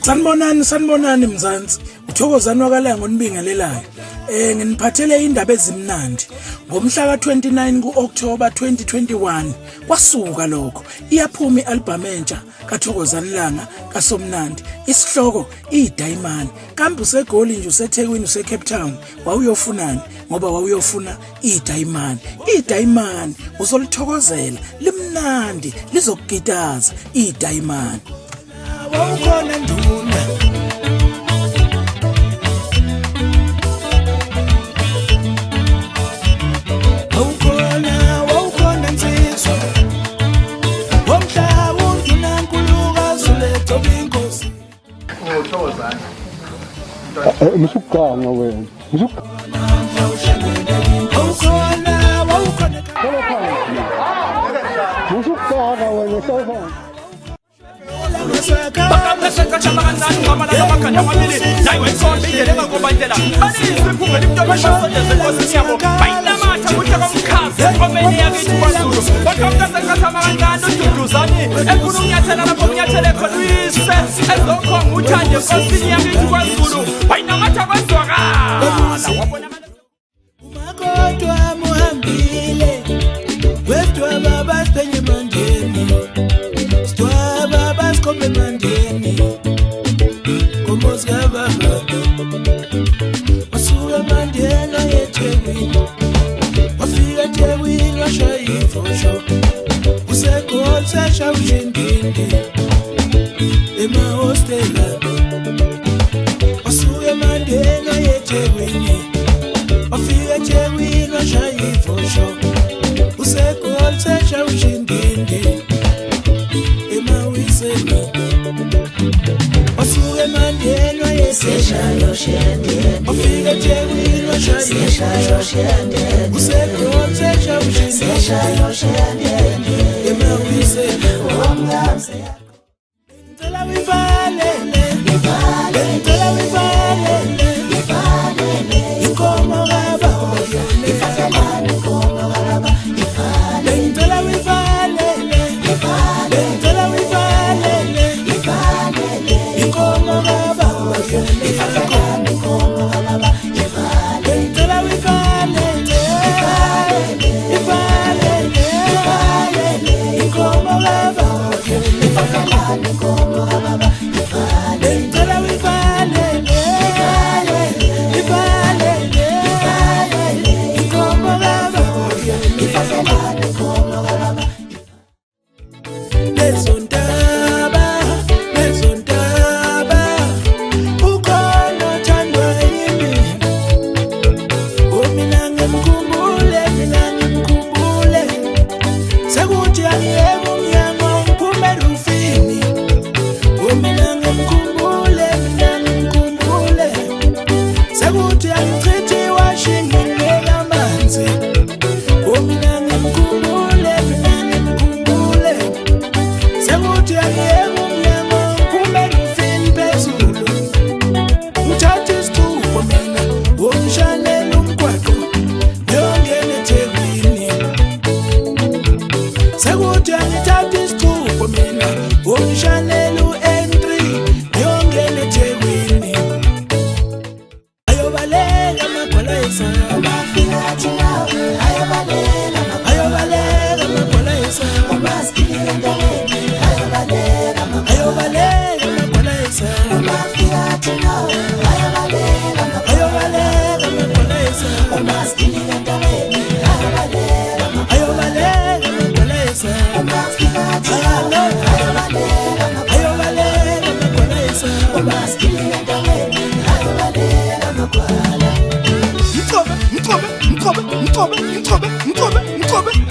Sanibonani Mzansi. Uthokozani wakala ngonibingelelayo. Nginiphathele indaba ezimnandi. Ngomhla ka-29 ku-October 2021 kwasuka lokho. Iyaphuma i-album entsha kaThokozani Langa kaSomnandi. Isihloko iDiamond. Kambe useGoli nje useThekwini useCape Town. Wawuyofunani? Ngoba wawuyofuna iDiamond. iDiamond uzolithokozela. Limnandi lizokugitaza iDiamond. Wawukhona nduna wawukhona nsizwa womhla unduna nkulukazi ulethoba inkosi Thokozani Musukanga wena musukanga wena sofa Mkobe